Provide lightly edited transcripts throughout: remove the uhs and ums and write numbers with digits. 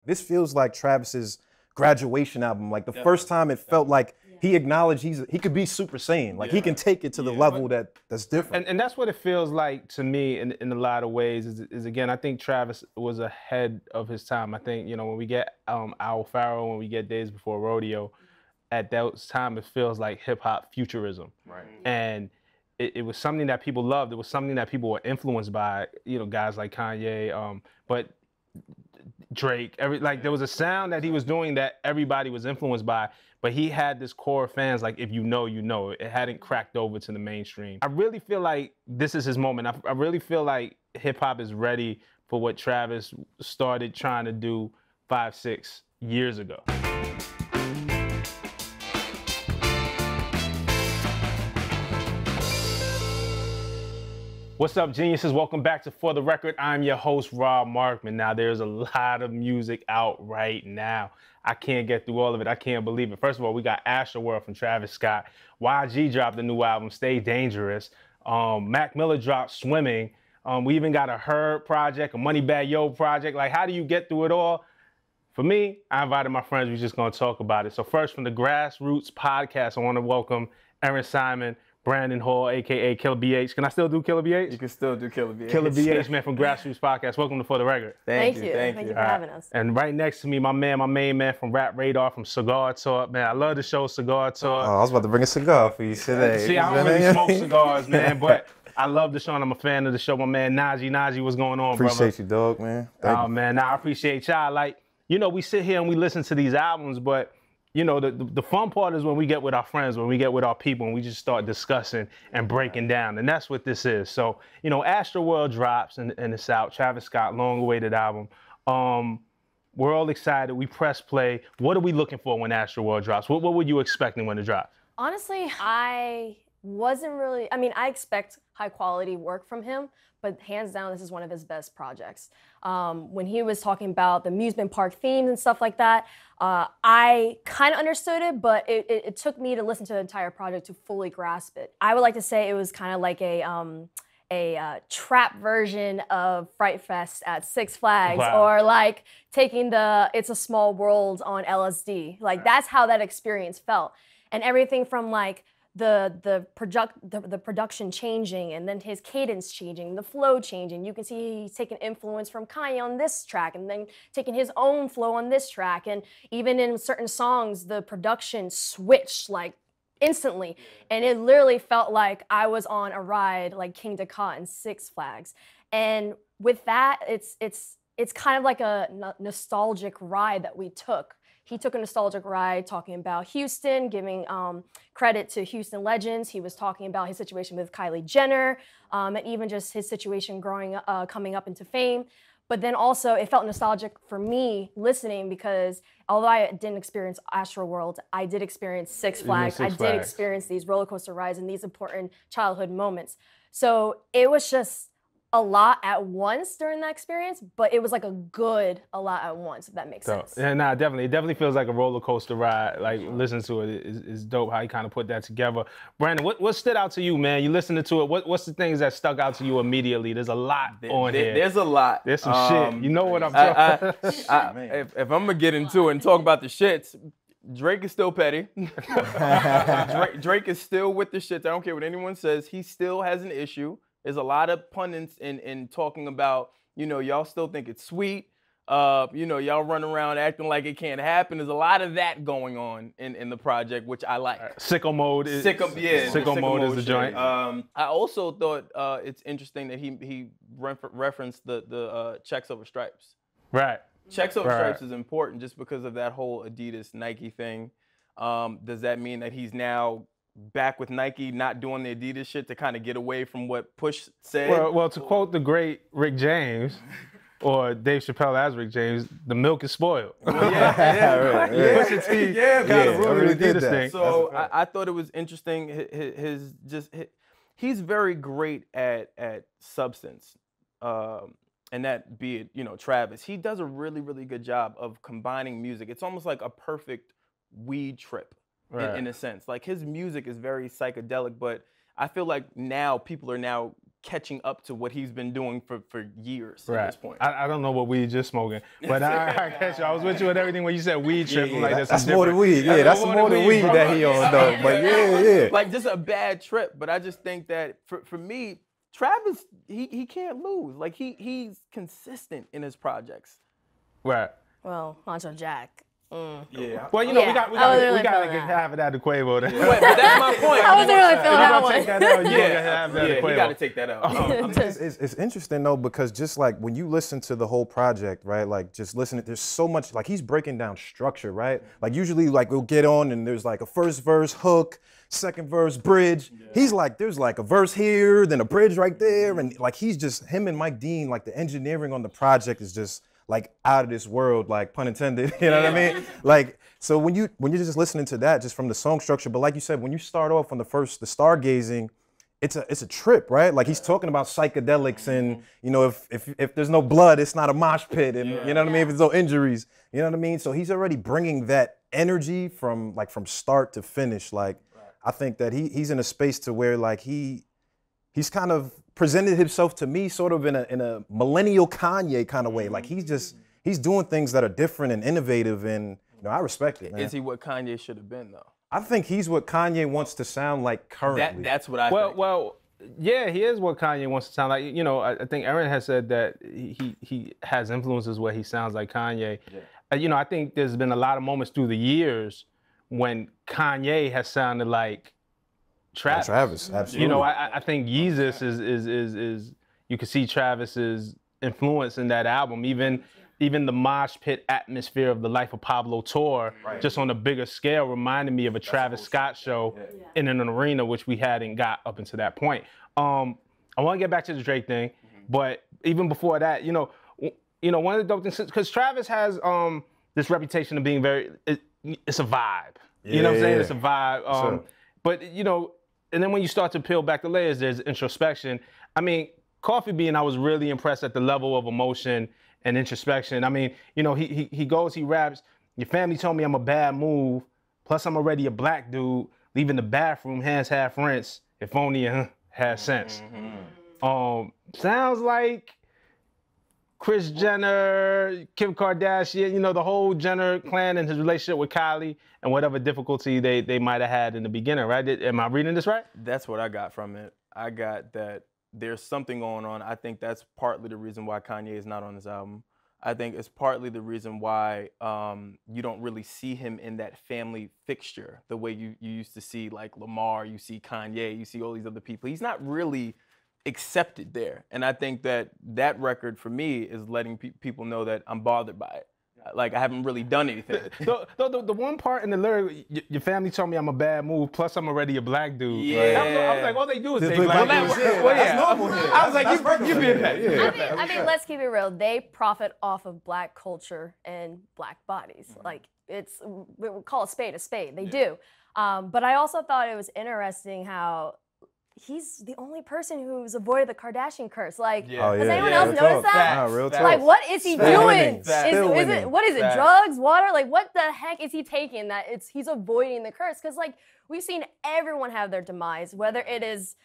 This feels like Travis's graduation album. Like the first time it felt like he acknowledged he could be Super Saiyan. Like he can take it to the level that's different. And that's what it feels like to me in a lot of ways is again, I think Travis was ahead of his time. I think, you know, when we get Owl Pharaoh, when we get Days Before Rodeo, at that time it feels like hip hop futurism. Right. And it was something that people loved. It was something that people were influenced by, you know, guys like Kanye, but Drake, there was a sound that he was doing that everybody was influenced by, but he had this core of fans, like if you know, you know. It hadn't cracked over to the mainstream. I really feel like this is his moment. I really feel like hip hop is ready for what Travis started trying to do 5-6 years ago. What's up, geniuses? Welcome back to For the Record. I'm your host, Rob Markman. Now, there's a lot of music out right now. I can't get through all of it. I can't believe it. First of all, we got Astroworld from Travis Scott. YG dropped a new album, Stay Dangerous. Mac Miller dropped Swimming. We even got a Herb project, a Moneybagg Yo project. Like, how do you get through it all? For me, I invited my friends. We're just going to talk about it. So first, from the Grassroots Podcast, I want to welcome Aaron Simon, Brandon Hall, a.k.a. Killer BH. Can I still do Killer BH? You can still do Killer BH. Killer BH, man, from Grassroots Podcast. Welcome to For the Record. Thank you. Thank you for having us. And right next to me, my main man from Rap Radar, from Cigar Talk. Man, I love the show Cigar Talk. Oh, I was about to bring a cigar for you today. See, I don't really smoke cigars, man, but I love the show and I'm a fan of the show. My man, Najee. Najee, what's going on, brother? Appreciate you, dog, man. Thank you. Man, I appreciate y'all. Like, you know, we sit here and we listen to these albums, but you know, the fun part is when we get with our friends, when we get with our people, and we just start discussing and breaking down. And that's what this is. So, you know, Astroworld drops and it's out. Travis Scott, long-awaited album. We're all excited. We press play. What are we looking for when Astroworld drops? What were you expecting when it dropped? Honestly, I expect high quality work from him, but hands down, this is one of his best projects. When he was talking about the amusement park themes and stuff like that, I kind of understood it, but it took me to listen to the entire project to fully grasp it. I would like to say it was kind of like a trap version of Fright Fest at Six Flags, or like taking the It's a Small World on LSD. Like that's how that experience felt. And everything from like the production changing, and then his cadence changing, the flow changing. You can see he's taking influence from Kanye on this track, and then taking his own flow on this track. And even in certain songs, the production switched like instantly. And it literally felt like I was on a ride like King Dakar in Six Flags. And with that, it's kind of like a nostalgic ride that we took. He took a nostalgic ride talking about Houston, giving credit to Houston legends. He was talking about his situation with Kylie Jenner, and even just his situation coming up into fame. But then also it felt nostalgic for me listening, because although I didn't experience Astroworld, I did experience Six Flags. I did experience these roller coaster rides and these important childhood moments. So it was just a lot at once during that experience, but it was like a lot at once, if that makes sense. Yeah, nah, definitely. It definitely feels like a roller coaster ride. Like, listen to it. It's dope how he kind of put that together. Brandon, what stood out to you, man? You listening to it. What's the things that stuck out to you immediately? There's a lot on here. There's a lot. There's some shit. You know what I'm talking about. If I'm going to get into it and talk about the shits, Drake is still petty. Drake is still with the shits. I don't care what anyone says. He still has an issue. There's a lot of pundits in talking about, you know, y'all still think it's sweet. You know, y'all run around acting like it can't happen. There's a lot of that going on in the project, which I like. Sicko mode is Sicko mode is the joint. I also thought it's interesting that he referenced the Checks Over Stripes. Right. Checks Over Stripes is important just because of that whole Adidas Nike thing. Does that mean that he's now back with Nike, not doing the Adidas shit to kind of get away from what Push said? Well, to quote the great Rick James, or Dave Chappelle as Rick James, the milk is spoiled. Well, right. Pusha T kind of ruined the Adidas thing. So I thought it was interesting. He's very great at substance, and that be it, you know, Travis. He does a really, really good job of combining music. It's almost like a perfect weed trip. In a sense, like his music is very psychedelic, but I feel like now people are now catching up to what he's been doing for years Right. at this point. I don't know what weed just smoking, but I catch you. I was with you with everything when you said weed tripping. Like That's more than weed. Yeah, that's more than weed bro. that he on though. But yeah. Like just a bad trip. But I just think that for me, Travis, he can't lose. Like he's consistent in his projects. Right. Well, Honcho Jack. Yeah. Well, you know, Yeah, we I wasn't got really to feeling get that. half of that to Quavo. Then. But that's my point. I wasn't really feeling that Take one. that out. You Yeah, gotta have that to you Quavo. got to take that out. It's interesting though, because just like when you listen to the whole project, right? Like just listening, there's so much, like he's breaking down structure, right? Like usually like we'll get on and there's like a first verse hook, second verse bridge. He's like, there's like a verse here, then a bridge right there. And like he's just, him and Mike Dean, like the engineering on the project is just like out of this world, like pun intended, you know what I mean? Like, so when you're just listening to that, just from the song structure, but like you said, when you start off on the stargazing, it's a trip, right? Like he's talking about psychedelics and, you know, if there's no blood, it's not a mosh pit and, you know what I mean? If there's no injuries, you know what I mean? So he's already bringing that energy from start to finish. Like, I think that he's in a space to where like he's kind of presented himself to me sort of in a millennial Kanye kind of way. Like he's doing things that are different and innovative, and you know, I respect it, man. Is he what Kanye should have been though? I think he's what Kanye wants to sound like currently. That's what I think. Well, yeah, he is what Kanye wants to sound like. You know, I think Aaron has said that he has influences where he sounds like Kanye. Yeah. You know, I think there's been a lot of moments through the years when Kanye has sounded like Travis. Travis, absolutely. You know, I think Yeezus is you can see Travis's influence in that album. Even the mosh pit atmosphere of the Life of Pablo tour, just on a bigger scale, reminded me of a Travis Scott show in an arena, which we hadn't got up until that point. I want to get back to the Drake thing, but even before that, you know, one of the dope things, because Travis has this reputation of being it's a vibe. You know what I'm saying? It's a vibe. But you know. And then when you start to peel back the layers, there's introspection. I mean, Coffee Bean, I was really impressed at the level of emotion and introspection. I mean, you know, he raps, your family told me I'm a bad move, plus I'm already a black dude, leaving the bathroom, hands half rinse, if only I had sense. Sounds like Kris Jenner, Kim Kardashian, you know, the whole Jenner clan and his relationship with Kylie and whatever difficulty they might have had in the beginning, right? Am I reading this right? That's what I got from it. I got that there's something going on. I think that's partly the reason why Kanye is not on this album. I think it's partly the reason why you don't really see him in that family fixture the way you used to see like Lamar, you see Kanye, you see all these other people. He's not really accepted there. And I think that record for me is letting people know that I'm bothered by it. Like I haven't really done anything. The one part in the lyric, your family told me I'm a bad move, plus I'm already a black dude. Yeah. I was like, all they do is say black dudes. That's normal here. I was like, you being petty. I mean, let's keep it real. They profit off of black culture and black bodies. Like we'll call a spade a spade. They do. But I also thought it was interesting how he's the only person who's avoided the Kardashian curse. Like, has anyone else noticed that? Nah, real talk. Like, what is he doing? What is it? Facts. Drugs, water? Like, what the heck is he taking that he's avoiding the curse? Because like we've seen everyone have their demise, whether it is.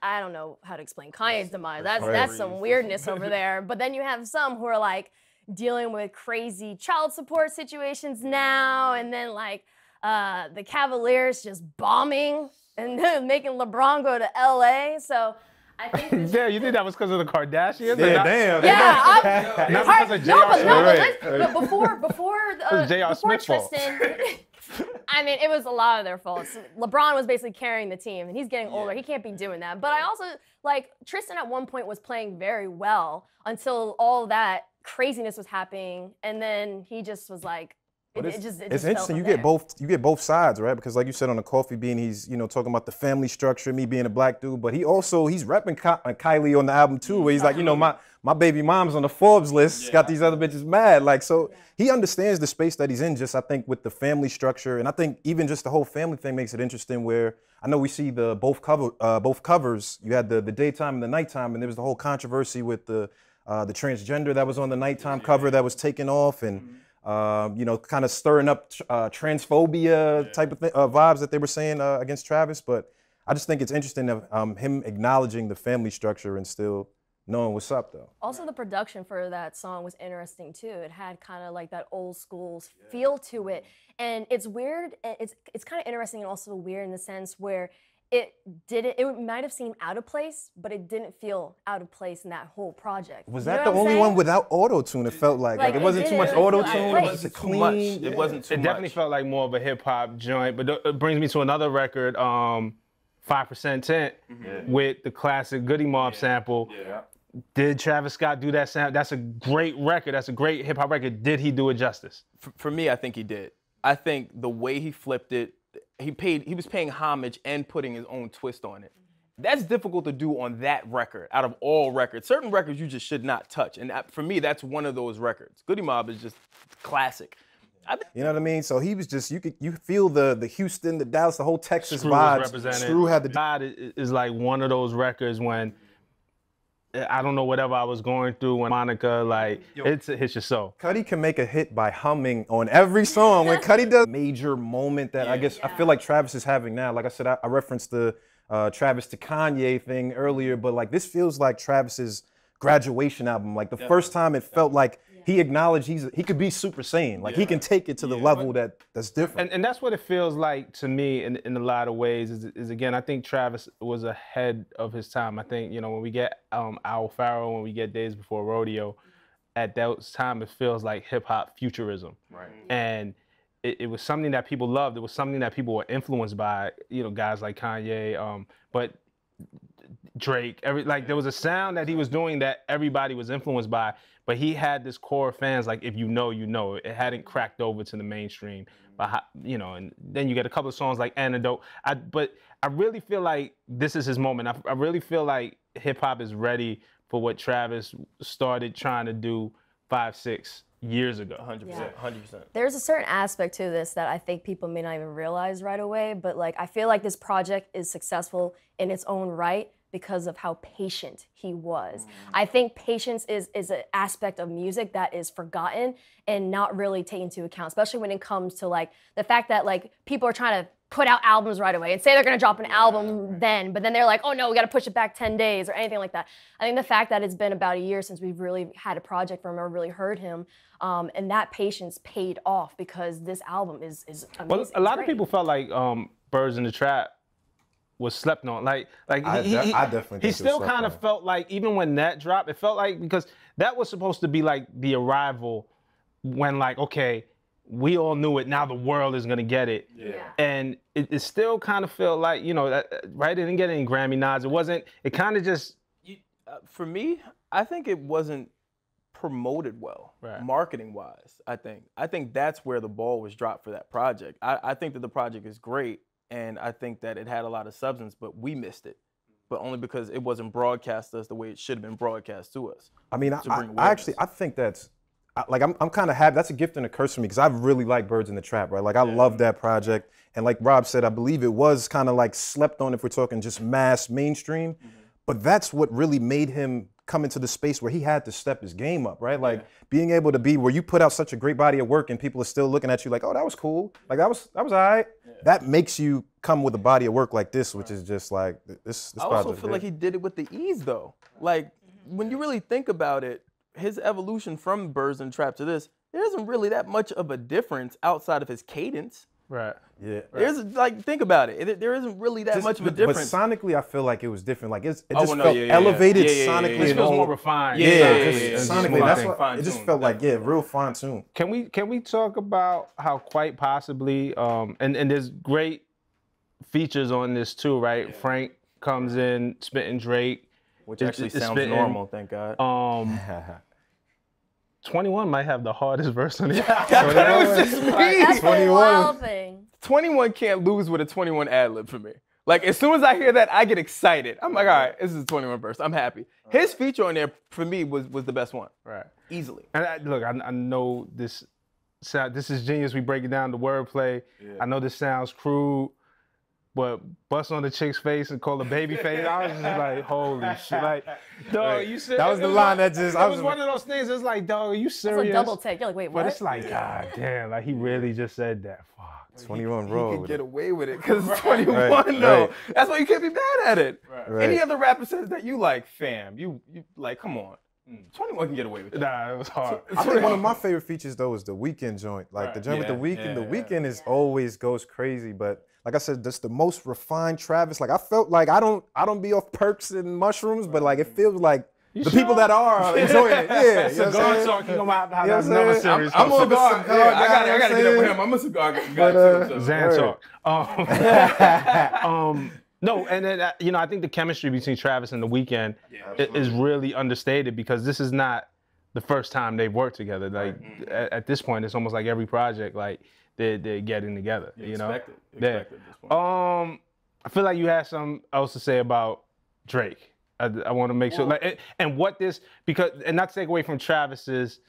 I don't know how to explain Kanye's demise. That's some weirdness over there. But then you have some who are like dealing with crazy child support situations now, and then like the Cavaliers just bombing and making LeBron go to LA. So I think Yeah, you think that was because of the Kardashians? Yeah, damn. yeah, Not because of J.R. but before J.R. Smith's fault. Tristan, I mean, it was a lot of their faults. LeBron was basically carrying the team, and he's getting older. He can't be doing that. But I also, like, Tristan at one point was playing very well until all that craziness was happening, and then he just was like, it's interesting. You get both sides, right? Because like you said on the Coffee Bean, he's talking about the family structure, me being a black dude, but he's repping Kylie on the album too, where he's like, my baby mom's on the Forbes list, got these other bitches mad, like so. He understands the space that he's in, just I think with the family structure, and I think even just the whole family thing makes it interesting. Where I know we see the both covers. You had the daytime and the nighttime, and there was the whole controversy with the transgender that was on the nighttime cover that was taken off, and kind of stirring up transphobia type of vibes that they were saying against Travis. But I just think it's interesting of him acknowledging the family structure and still knowing what's up though. Also, the production for that song was interesting too. It had kind of like that old school feel to it, and it's weird. It's kind of interesting and also weird in the sense where it might have seemed out of place, but it didn't feel out of place in that whole project. Was You know that the what I'm only saying? one without auto tune? It felt like Like, it wasn't it too much didn't auto feel tune. like- It was just too much. clean. It wasn't too It much. definitely felt like more of a hip hop joint, but it brings me to another record, 5% Tint, with the classic Goody Mob sample. Yeah. Did Travis Scott do that sound? That's a great record. That's a great hip hop record. Did he do it justice? For me, I think he did. I think the way he flipped it, he was paying homage and putting his own twist on it. That's difficult to do on that record, out of all records. Certain records you just should not touch. And for me, that's one of those records. Goody Mob is just classic. You know what I mean? So he was just you feel the Houston, the Dallas, the whole Texas Screw was vibes. represented. Screw had the God is like one of those records when I don't know whatever I was going through when Monica it hits your soul. Cuddy can make a hit by humming on every song. When Cuddy does major moment that I feel like Travis is having now. Like I said, I referenced the Travis to Kanye thing earlier, but like this feels like Travis's graduation album. Like the first time it felt like he acknowledged he could be Super Saiyan. Like he can take it to the level that's different. And that's what it feels like to me in a lot of ways is again, I think Travis was ahead of his time. I think, when we get Owl Pharaoh, when we get Days Before Rodeo, at that time it feels like hip hop futurism. Right. And it was something that people loved. It was something that people were influenced by, guys like Kanye, but Drake, there was a sound that he was doing that everybody was influenced by, but he had this core of fans, like if you know, you know. It hadn't cracked over to the mainstream, and then you get a couple of songs like Antidote. But I really feel like this is his moment. I really feel like hip hop is ready for what Travis started trying to do 5-6 years ago. 100%. Yeah. 100%. There's a certain aspect to this that I think people may not even realize right away, but like I feel like this project is successful in its own right because of how patient he was. I think patience is an aspect of music that is forgotten and not really taken into account, especially when it comes to like the fact that like people are trying to put out albums right away and say they're gonna drop an album then, but then they're like, oh no, we gotta push it back 10 days or anything like that. I think the fact that it's been about a year since we've really had a project from him or really heard him, and that patience paid off because this album is amazing. Well, a lot of people felt like Birds in the Trap was slept on. I definitely think he it was still slept kind of on. felt like, even when that dropped, it felt like, because that was supposed to be like the arrival when like, okay, we all knew it, now the world is gonna get it. Yeah. And it still kind of felt like, right, it didn't get any Grammy nods. It kind of just, For me, I think it wasn't promoted well, Right. marketing-wise, I think that's where the ball was dropped for that project. I think that the project is great, and I think that it had a lot of substance, but we missed it. But only because it wasn't broadcast to us the way it should have been broadcast to us. I mean, to bring I actually think that's I'm kind of happy. That's a gift and a curse for me because I really like Birds in the Trap, right? Like I love that project, and like Rob said, I believe it was kind of like slept on if we're talking just mass mainstream. But that's what really made him come into the space where he had to step his game up, right? Like being able to be where you put out such a great body of work and people are still looking at you like, oh, that was cool. Like that was all right. That makes you come with a body of work like this, which is just like this I project. also feel like he did it with the ease, though. Like, when you really think about it, his evolution from Birds and Trap to this, there isn't really that much of a difference outside of his cadence. right. Yeah. There's think about it. There isn't really that much of a difference. But sonically, I feel like it was different. Like it Oh, just well, no, felt yeah, yeah, elevated yeah. Yeah, yeah, yeah, sonically. yeah. It and feels all- more refined. Sonically, that's fine- what it just fine-tuned, felt like. Yeah, definitely. real fine tune. Can we talk about how quite possibly and there's great features on this too, right? Frank comes in spitting Drake, Which actually it's sounds spitting. normal, thank God. 21 might have the hardest verse on it. That was just me. That's the 21. wild thing. 21 can't lose with a 21 ad-lib for me. Like, as soon as I hear that, I get excited. I'm like, all right, this is a 21 verse. I'm happy. His feature on there, for me, was the best one. Right. Easily. And I know this is genius. We break it down to wordplay. I know this sounds crude, but bust on the chick's face and call her baby face. I was just like, holy shit. Like, dog, you serious? That was the line that just. It was one of those things. It's like, dog, are you serious? It's a double take. You're like, wait, what? But it's like, god damn, like he really just said that. Fuck. 21 He roll. can get away with it because it's 21 Right, though. right. That's why you can't be mad at it. Right. Any other rapper says that, you like, fam, you like, come on. 21 can get away with that. Nah, it was hard. I think one of my favorite features though is the Weeknd joint. Like the joint with the Weeknd. The Weeknd is always goes crazy, but like I said, that's the most refined Travis. Like I felt like I don't be off perks and mushrooms, but like it feels like the people that are enjoying it. Yeah, you know what I'm Cigar saying? talk, you know how You know that's what I'm another saying? series. I'm on cigar cigar. guy, Yeah, I you know gotta what get up I'm with saying? him. I'm a cigar guy too. So. Xan Right. talk. No, and then you know, I think the chemistry between Travis and The Weeknd is really understated because this is not the first time they've worked together. Like at this point, it's almost like every project, like they're getting together. You know, Expected at this point. I feel like you had something else to say about Drake. I want to make sure, like, and what this because, and not to take away from Travis's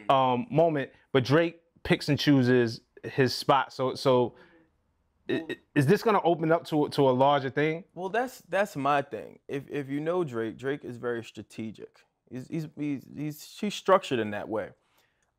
moment, but Drake picks and chooses his spot. So is this gonna open up to a larger thing? Well, that's my thing. If you know Drake is very strategic. He's structured in that way.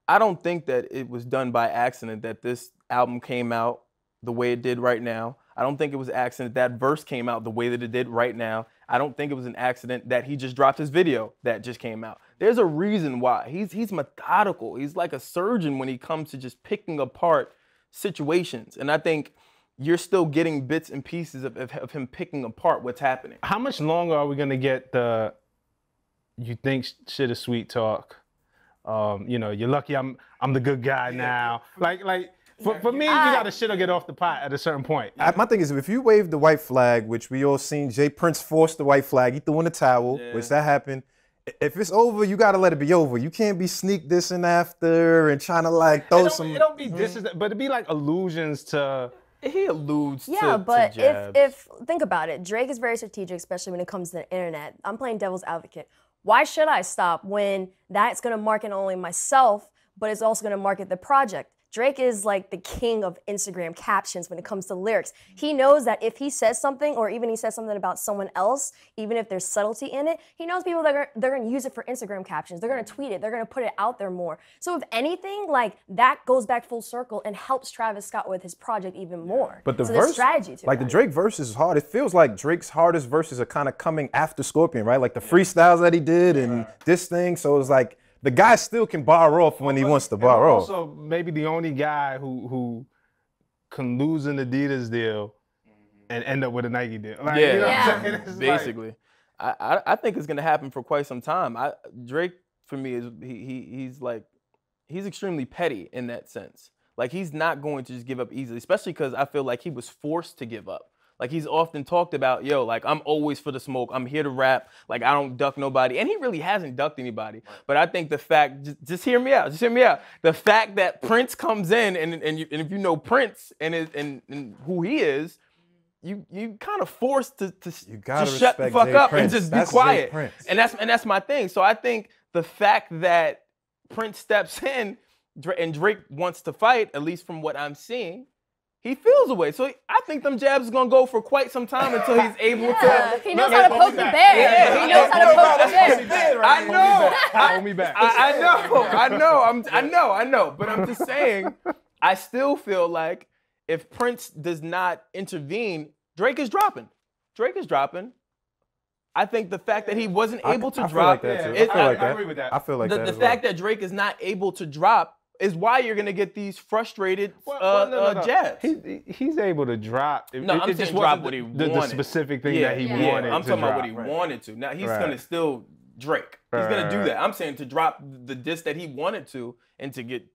I don't think that it was done by accident that this album came out the way it did right now. I don't think it was an accident that verse came out the way that it did right now. I don't think it was an accident that he just dropped his video that just came out. There's a reason why. He's methodical. He's like a surgeon when he comes to just picking apart situations. And I think you're still getting bits and pieces of him picking apart what's happening. How much longer are we gonna get the you think shit is sweet talk? You know, you're lucky I'm the good guy now. Like for me, you gotta shit or get off the pot at a certain point. My thing is, if you wave the white flag, which we all seen, Jay Prince forced the white flag, he threw in the towel, which that happened. If it's over, you gotta let it be over. You can't be sneak dissing after and trying to like throw some. It don't be but it'd be like allusions to. He alludes Yeah, to but jabs. if think about it, Drake is very strategic, especially when it comes to the internet. I'm playing devil's advocate. Why should I stop when that's gonna market not only myself, but it's also gonna market the project? Drake is like the king of Instagram captions when it comes to lyrics. He knows that if he says something, or even he says something about someone else, even if there's subtlety in it, he knows people that they're gonna use it for Instagram captions. They're gonna tweet it. They're gonna put it out there more. So if anything, like that goes back full circle and helps Travis Scott with his project even more. But the so verse, there's strategy to like it. the Drake verse is hard. It feels like Drake's hardest verses are kind of coming after Scorpion, right? Like the freestyles that he did and this thing. So it's like the guy still can bar off when he wants to bar off. Also, maybe the only guy who can lose an Adidas deal and end up with a Nike deal. Like, you know what I'm saying? It's like- basically. I think it's gonna happen for quite some time. Drake for me is he's extremely petty in that sense. Like he's not going to just give up easily, especially because I feel like he was forced to give up. Like he's often talked about, yo, like I'm always for the smoke. I'm here to rap. Like I don't duck nobody. And he really hasn't ducked anybody. But I think the fact, just hear me out. Just hear me out. The fact that Prince comes in and if you know Prince and who he is, you kind of forced to gotta just shut the respect fuck Jay up Prince. and just That's be Jay quiet. Prince. And that's my thing. So I think the fact that Prince steps in and Drake wants to fight, at least from what I'm seeing, he feels away. So I think them jabs is gonna go for quite some time until he's able to. He knows how to poke the bear. Yeah, he knows how to poke the bear. I know. Hold me back. I know. But I'm just saying, I still feel like if Prince does not intervene, Drake is dropping. I think the fact that he wasn't able to I feel drop, like that too. it- I feel like I that. agree with that. I feel like that. the as well. fact that Drake is not able to drop is why you're gonna get these frustrated No. jabs. He's able to drop. No, I'm saying drop what he the wanted. specific thing Yeah, that he yeah. wanted. I'm to talking about drop. what he wanted to. Now he's Right. gonna still Drake. He's Right, gonna do right. that. I'm saying to drop the diss that he wanted to and to get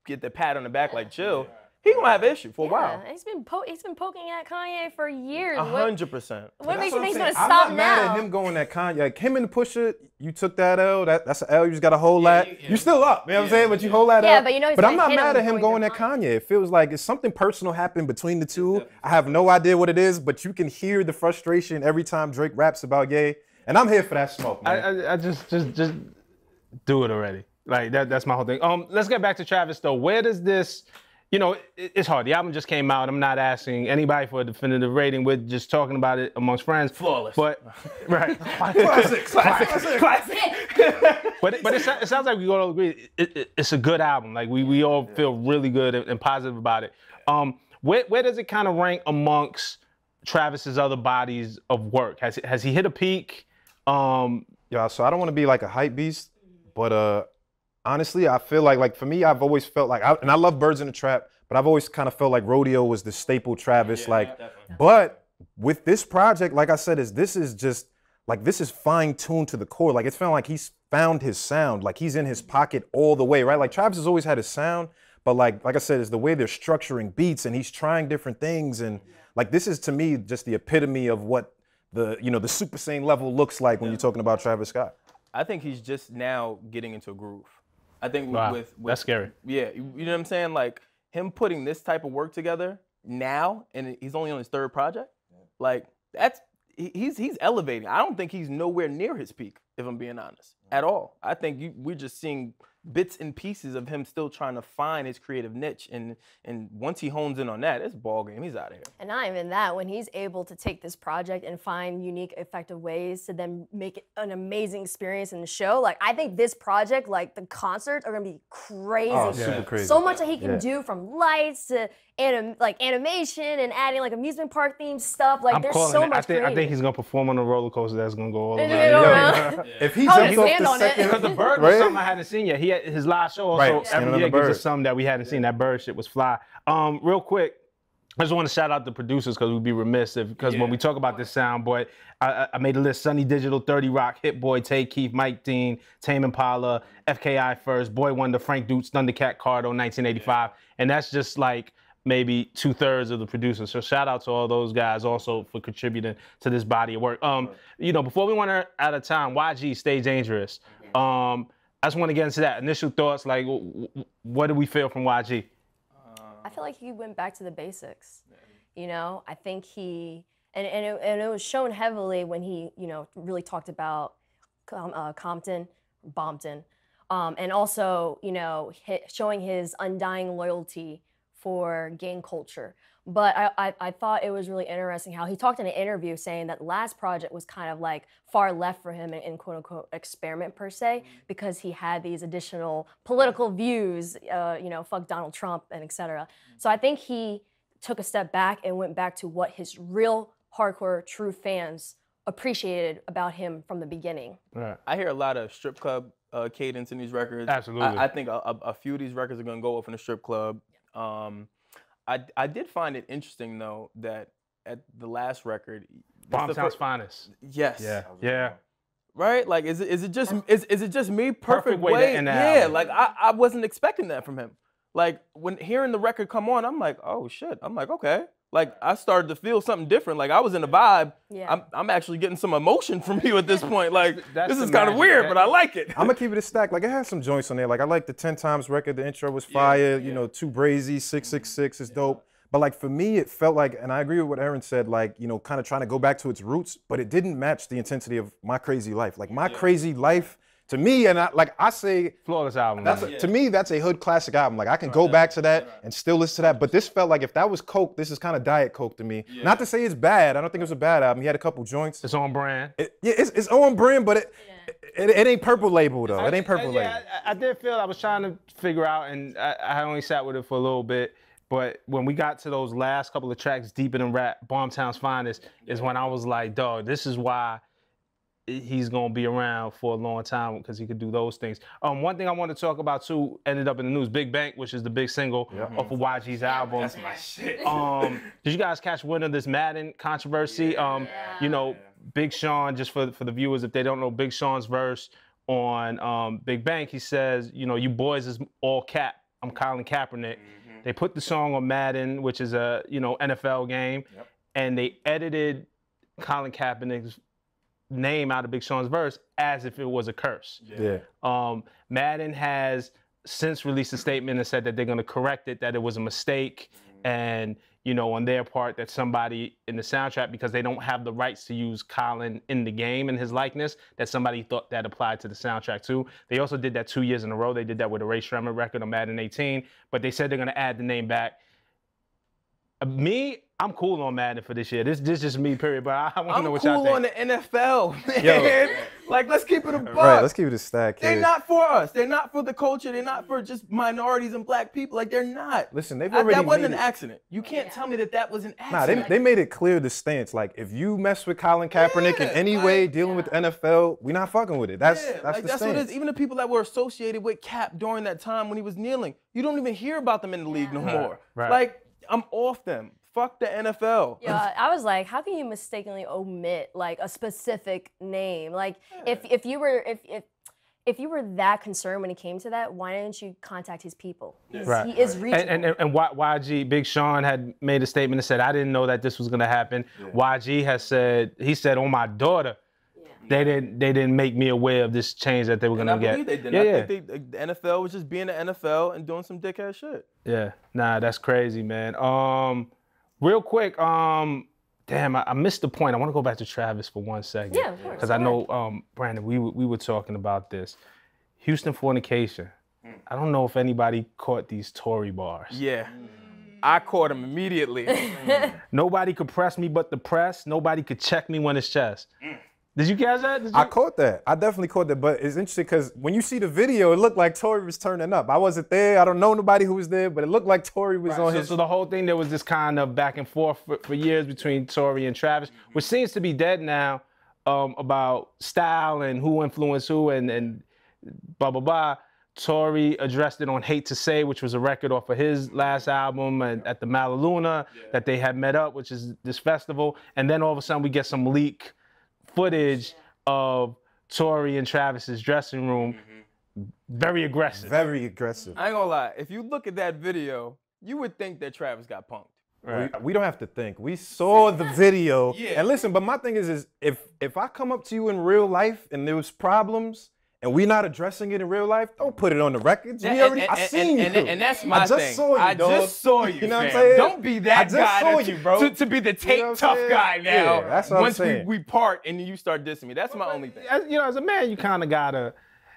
the pat on the back like chill. He gonna have an issue for a while. Yeah, he's been poking at Kanye for years. 100%. What makes you think he's I'm gonna stop not now? mad at him going at Kanye. Like him and the Pusha, you took that L. That's an L. You just got to hold that. You still up. You know what I'm saying? But you hold that Yeah, L. but you know he's But I'm gonna not hit mad him at him going going through at Kanye. It feels like it's something personal happened between the two. I have no idea what it is, but you can hear the frustration every time Drake raps about Ye. And I'm here for that smoke, man. I just do it already. Like that's my whole thing. Let's get back to Travis though. Where does this, you know, it's hard. The album just came out. I'm not asking anybody for a definitive rating. We're just talking about it amongst friends. Flawless. But, right. Classic. But it sounds like we all agree it's a good album. Like we all feel really good and positive about it. Where does it kind of rank amongst Travis's other bodies of work? Has he hit a peak? Yeah, so I don't want to be like a hype beast, but honestly, I feel like for me, I've always felt like, and I love Birds in the Trap, but I've always kind of felt like Rodeo was the staple Travis. But with this project, like I said, this is fine tuned to the core. Like it's feeling like he's found his sound. Like he's in his pocket all the way, right? Like Travis has always had his sound, but like I said, it's the way they're structuring beats and he's trying different things. And like this is to me just the epitome of what the Super Saiyan level looks like when you're talking about Travis Scott. I think he's just now getting into a groove. I think with that's scary. Yeah, you know what I'm saying? Like him putting this type of work together now, and he's only on his third project. Like he's elevating. I don't think he's nowhere near his peak, if I'm being honest, at all. I think we're just seeing bits and pieces of him still trying to find his creative niche, and once he hones in on that, it's ball game. He's out of here. And not even that, when he's able to take this project and find unique, effective ways to then make it an amazing experience in the show, like I think this project, like the concerts are gonna be crazy. Oh, super crazy. So much that he can do, from lights to animation and adding like amusement park themed stuff. Like there's so much. I think he's gonna perform on a roller coaster that's gonna go all around. If he jumped off the second, Because the bird was something I hadn't seen yet. He had his live show also every year gives us something that we hadn't seen. That bird shit was fly. Real quick, I just want to shout out the producers because we'd be remiss because when we talk about this sound, boy, I made a list: Sunny Digital, 30 Rock, Hit Boy, Tay Keith, Mike Dean, Tame Impala, FKI First, Boy Wonder, Frank Dukes, Thundercat, Cardo, 1985, and that's just like maybe 2/3 of the producers. So shout out to all those guys also for contributing to this body of work. Before we run out of time, YG, Stay Dangerous. I just want to get into that. Initial thoughts, like what do we feel from YG? I feel like he went back to the basics. You know, I think he, and it was shown heavily when he, really talked about Compton, Bompton, and also, showing his undying loyalty for gang culture. But I thought it was really interesting how he talked in an interview saying that the last project was kind of like far left for him in quote unquote experiment per se, because he had these additional political views, fuck Donald Trump and etc. So I think he took a step back and went back to what his real hardcore true fans appreciated about him from the beginning. Right. I hear a lot of strip club cadence in these records. Absolutely. I think a few of these records are gonna go off in a strip club. I did find it interesting though that at the last record, Bombtown's Finest. Yes. Yeah. Right? Like is it just me? Perfect way to end the album. Like I wasn't expecting that from him. Like when hearing the record come on, I'm like, oh shit. I'm like, okay. Like I started to feel something different. Like I was in a vibe. Yeah. I'm actually getting some emotion from you at this point. Like That's this is the kind of magic. weird, but I like it. I'm gonna keep it a stack. Like it has some joints on there. Like I like the 10 Times record. The intro was fire. Too Brazy, 666 is dope. But like for me, it felt like, and I agree with what Aaron said, like, kind of trying to go back to its roots, but it didn't match the intensity of My Crazy Life. Like My Crazy Life, to me, and I say, Flawless album. to me, that's a hood classic album. Like I can go back to that and still listen to that. But this felt like if that was Coke, this is kind of Diet Coke to me. Not to say it's bad. I don't think it was a bad album. He had a couple joints. It's on brand. It's on brand, but it ain't Purple Label though. It ain't Purple Label. I did feel I was trying to figure out, and I only sat with it for a little bit. But when we got to those last couple of tracks, Deeper Than Rap, Bombtown's Finest, is when I was like, dog, this is why he's gonna be around for a long time, because he could do those things. One thing I want to talk about too, ended up in the news, Big Bank, which is the big single off of YG's album. That's my shit. Did you guys catch wind of this Madden controversy? Big Sean, just for the viewers, if they don't know Big Sean's verse on Big Bank, he says, you boys is all cap. I'm Colin Kaepernick. They put the song on Madden, which is a NFL game, and they edited Colin Kaepernick's name out of Big Sean's verse as if it was a curse. Madden has since released a statement and said that they're going to correct it, that it was a mistake, and you know, on their part that somebody in the soundtrack, because they don't have the rights to use Colin in the game and his likeness, that somebody thought that applied to the soundtrack too. They also did that 2 years in a row. They did that with a Ray Shremmer record on Madden 18, but they said they're gonna add the name back. I'm cool on Madden for this year. This is just me, period. But I want to know what y'all think. I'm cool on the NFL, man. Yo. Like, let's keep it a buck. Right, let's keep it a stack here. They're not for us. They're not for the culture. They're not for just minorities and black people. Like, they're not. Listen, they've already that wasn't made an it. accident. You can't tell me that was an Nah, accident. they made it clear the stance. Like, if you mess with Colin Kaepernick in any way dealing with the NFL, we're not fucking with it. That's like, the that's what it stance. is. Even the people that were associated with Cap during that time when he was kneeling, you don't even hear about them in the league no more. Right. Like, I'm off them. Fuck the NFL. Yeah, I was like, how can you mistakenly omit like a specific name? Like, if you were that concerned when it came to that, why didn't you contact his people? Right. He is reachable. And YG, Big Sean had made a statement and said, I didn't know that this was gonna happen. YG has said, he said, on my daughter, they didn't make me aware of this change that they were And gonna I get. believe they did. Yeah, I think the NFL was just being the NFL and doing some dickhead shit. yeah. Nah, that's crazy, man. Real quick, damn, I missed the point. I want to go back to Travis for 1 second. Yeah, of course. Because I know, Brandon, we were talking about this. Houston fornication. I don't know if anybody caught these Tory bars. Yeah. I caught him immediately. Nobody could press me but the press. Nobody could check me when it's chess. Did you catch that? I caught that. I definitely caught that. But it's interesting because when you see the video, it looked like Tory was turning up. I wasn't there. I don't know nobody who was there, but it looked like Tory was on his. So the whole thing, there was this kind of back and forth for years between Tory and Travis, which seems to be dead now, about style and who influenced who and blah, blah, blah. Tory addressed it on Hate to Say, which was a record off of his last album and at the Malaluna that they had met up, which is this festival. And then all of a sudden we get some leak footage of Tory and Travis's dressing room. Very aggressive. Very aggressive. I ain't gonna lie. If you look at that video, you would think that Travis got punked. We don't have to think. We saw the video. Yeah. And listen, but my thing is if I come up to you in real life and there was problems and we're not addressing it in real life, don't put it on the records. I seen you. And that's my I just thing. saw you, I dog. just saw you. You know what I'm fam. saying? Don't be that I just guy saw to, you, bro. to be the take You know what I'm tough saying? guy now. Yeah, that's what I'm once saying. we part and you start dissing me. That's my only thing. As a man, you kind of gotta.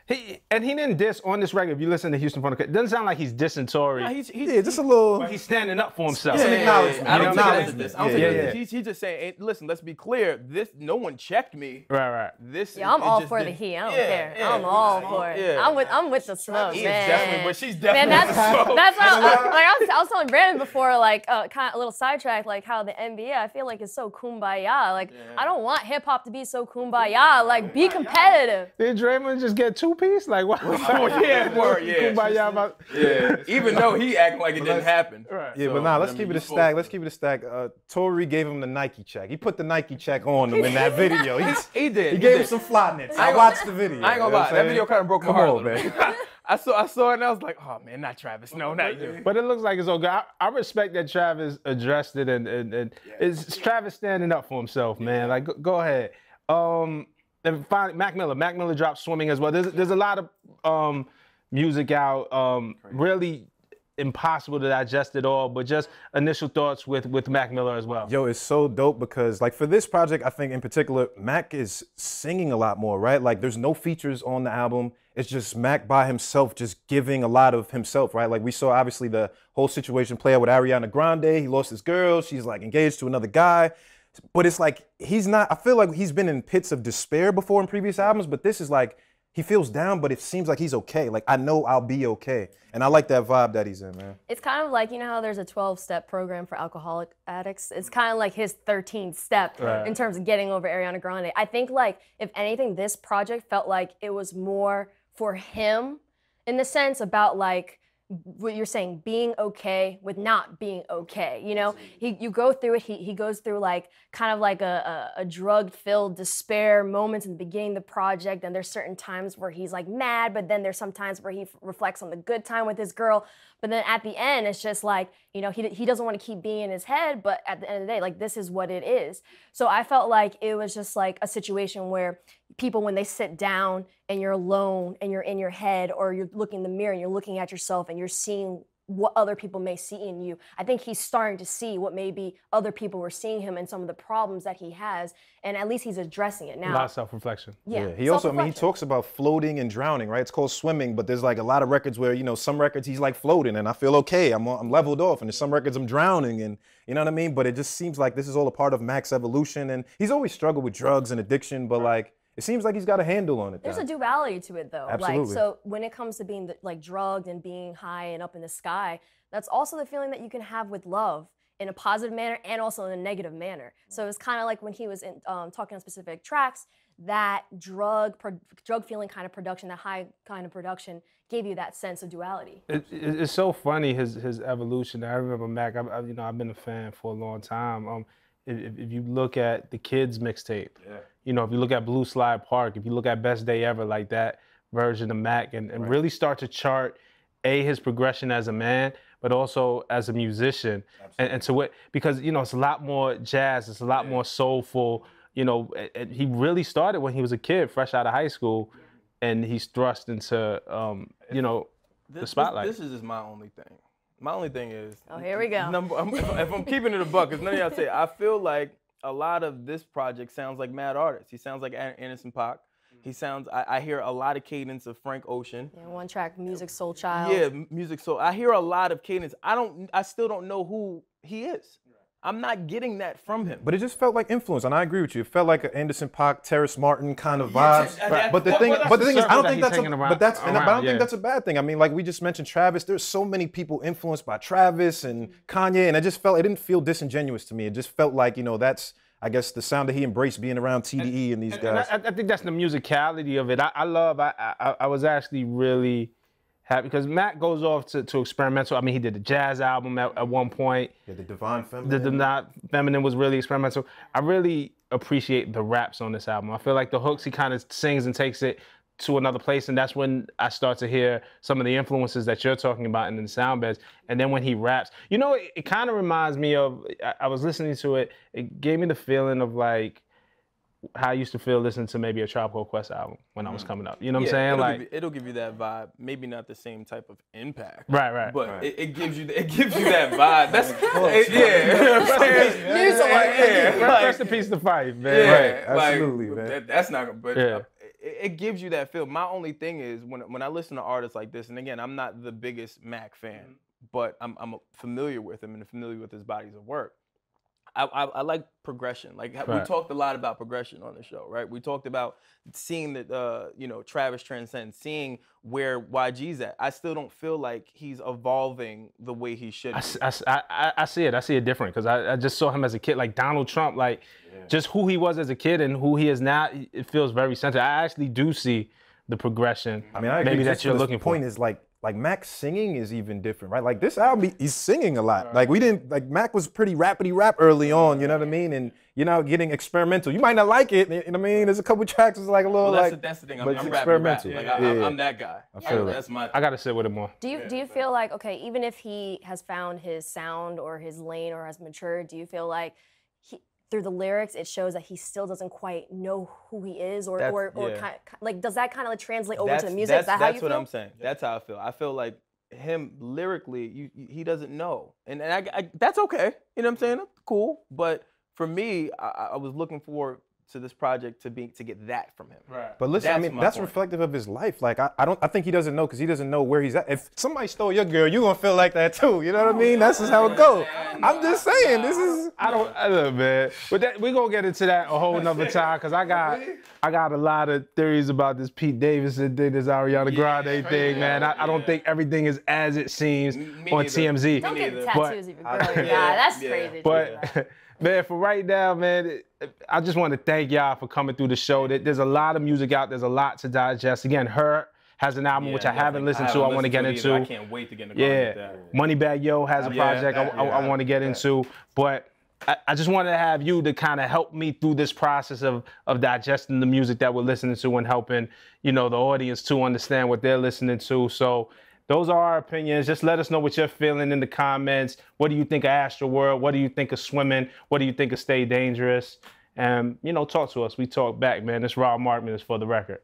He didn't diss on this record. If you listen to Houston Fornication, it doesn't sound like he's dissing Tory. Nah, Yeah, just a little. He's standing up for himself. It's an acknowledgement. I don't You think know? that's this. I don't Yeah, think yeah, that's- He's just saying, hey, listen, let's be clear. No one checked me. Right. This Yeah, I'm it all just for the didn't- heat. I don't Yeah, care. yeah. I'm all for it. Yeah. I'm with the smoke, He is man. definitely, but she's Man, definitely that's with the smoke. that's what I was telling Brandon before, like kind of a little sidetrack, like how the NBA, I feel like it's so kumbaya. Like I don't want hip hop to be so kumbaya. Like be competitive. Did Draymond just get two-piece? Like what? Kumbaya about. Yeah. Even though he acting like it didn't happen. Right. Yeah, but nah, let's keep it a stack. Let's keep it a stack. Tory gave him the Nike check. He put the Nike check on him in that video. He did. He gave him some flyknits. I watched the video. I ain't gonna you know lie. what I'm That video saying? kind of broke my Come heart. on, a little man. bit. I saw it and I was like, oh man, not Travis. No, not you. But it looks like it's okay. I respect that Travis addressed it and it's Travis standing up for himself, man. Like go ahead. And finally, Mac Miller dropped Swimming as well. There's a lot of music out. Really impossible to digest it all, but just initial thoughts with Mac Miller as well. Yo, it's so dope because like for this project, I think in particular, Mac is singing a lot more, right? Like there's no features on the album. It's just Mac by himself, just giving a lot of himself, right? Like we saw obviously the whole situation play out with Ariana Grande. He lost his girl. She's like engaged to another guy. But it's like, he's not, I feel like he's been in pits of despair before in previous albums, but this is like, he feels down, but it seems like he's okay. Like, I know I'll be okay. And I like that vibe that he's in, man. It's kind of like, you know how there's a 12-step program for alcoholic addicts? It's kind of like his 13th step in terms of getting over Ariana Grande. I think, like, if anything, this project felt like it was more for him in the sense about, like, what you're saying, being okay with not being okay, you know? You go through it, he goes through like, kind of like a drug-filled despair moments in the beginning of the project, and there's certain times where he's like mad, but then there's some times where he reflects on the good time with his girl, but then at the end, it's just like, you know, he doesn't want to keep being in his head, but at the end of the day, like, this is what it is. So I felt like it was just like a situation where people, when they sit down and you're alone and you're in your head, or you're looking in the mirror and you're looking at yourself and you're seeing what other people may see in you. I think he's starting to see what maybe other people were seeing him and some of the problems that he has, and at least he's addressing it now. A lot of self-reflection. Yeah. He also, I mean, he self-reflection. talks about floating and drowning, right? It's called swimming, but there's like a lot of records where, you know, some records he's like floating and I feel okay, I'm leveled off, and there's some records I'm drowning, and you know what I mean? But it just seems like this is all a part of Mac's evolution, and he's always struggled with drugs and addiction, but like, it seems like he's got a handle on it. There's now. a duality to it, though. Absolutely. Like, so when it comes to being like drugged and being high and up in the sky, that's also the feeling that you can have with love in a positive manner and also in a negative manner. So it's kind of like when he was talking on specific tracks, that drug feeling kind of production, that high kind of production, gave you that sense of duality. It's so funny, his evolution. I remember Mac. You know, I've been a fan for a long time. If you look at the Kids mixtape, you know, if you look at Blue Slide Park, if you look at Best Day Ever, like that version of Mac, and really start to chart his progression as a man, but also as a musician, and so what, because you know it's a lot more jazz, it's a lot more soulful. You know, and he really started when he was a kid, fresh out of high school, and he's thrust into you know, the spotlight. This is just my only thing. My only thing is, Oh, here we go. If I'm keeping it a buck, because none of y'all say, I feel like a lot of this project sounds like Mad Artists. He sounds like Anderson .Paak. He sounds, I hear a lot of cadence of Frank Ocean. Yeah, one track, Music Soul Child. Yeah, music soul. I hear a lot of cadence. I still don't know who he is. I'm not getting that from him. But it just felt like influence, and I agree with you. It felt like an Anderson .Paak, Terrace Martin kind of vibes. But the thing is, I don't think that's I don't think that's a bad thing. I mean, like we just mentioned Travis. There's so many people influenced by Travis and Kanye, and it didn't feel disingenuous to me. It just felt like, you know, that's, I guess, the sound that he embraced, being around TDE and these guys. And I think that's the musicality of it. I was actually really happy because Mac goes off to experimental. I mean, he did the jazz album at one point. Yeah, the Divine Feminine. The Feminine was really experimental. I really appreciate the raps on this album. I feel like the hooks, he kind of sings and takes it to another place, and that's when I start to hear some of the influences that you're talking about in the sound beds. And then when he raps, you know, it kind of reminds me of, I was listening to it, it gave me the feeling of like how I used to feel listening to maybe a Tribe Called Quest album when I was coming up. You know what I'm saying? It'll give you that vibe. Maybe not the same type of impact. Right. But it gives you that vibe. That's Rest in peace to Fife, man. Yeah, Right, absolutely, man. That's not. But Yeah. it gives you that feel. My only thing is when I listen to artists like this, and again, I'm not the biggest Mac fan, but I'm familiar with him and familiar with his bodies of work. I like progression. Like we talked a lot about progression on the show, right? We talked about seeing that, you know, Travis transcend, seeing where YG's at. I still don't feel like he's evolving the way he should. I see it. I see it different because I just saw him as a kid, like Donald Trump, like just who he was as a kid and who he is now. It feels very centered. I actually do see the progression. I mean, I agree. Maybe that Just you're the looking point for. is like Mac's singing is even different, right? Like this album, he's singing a lot. Like we didn't, like Mac was pretty rapidy rap early on, you know what I mean? And you're now getting experimental. You might not like it, you know what I mean? There's a couple tracks that's like a little That's the thing. but I'm it's rapping experimental. Like Yeah. I'm that guy. I feel it. That's my. I got to sit with him more. Do you feel like, okay, even if he has found his sound or his lane or has matured, do you feel like through the lyrics it shows that he still doesn't quite know who he is, or like does that kind of like translate over to the music? Is that how you feel? That's what I'm saying. That's how I feel. I feel like him lyrically, he doesn't know, and I that's okay. You know what I'm saying? Cool. But for me, I was looking forward to this project to get that from him. Right. But listen, I That's mean, my that's point. reflective of his life. Like I think he doesn't know because he doesn't know where he's at. If somebody stole your girl, you gonna feel like that too. You know what I mean? That's just how it goes. I'm just saying, this is. I don't, man. But we're gonna get into that a whole nother time because I got a lot of theories about this Pete Davidson thing, this Ariana Grande thing, man. I don't think everything is as it seems on TMZ. Don't get neither. tattoos if you're girl. That's crazy. But man, for right now, man, I just want to thank y'all for coming through the show. There's a lot of music out. There's a lot to digest. Again, Her has an album which I haven't listened to. I want to get into. I can't wait to get into that. Moneybagg Yo has a project I want to get into. But I just wanted to have you to kind of help me through this process of digesting the music that we're listening to and helping, you know, the audience to understand what they're listening to. So those are our opinions. Just let us know what you're feeling in the comments. What do you think of Astroworld? What do you think of Swimming? What do you think of Stay Dangerous? And, you know, talk to us. We talk back, man. This Rob Markman is For the Record.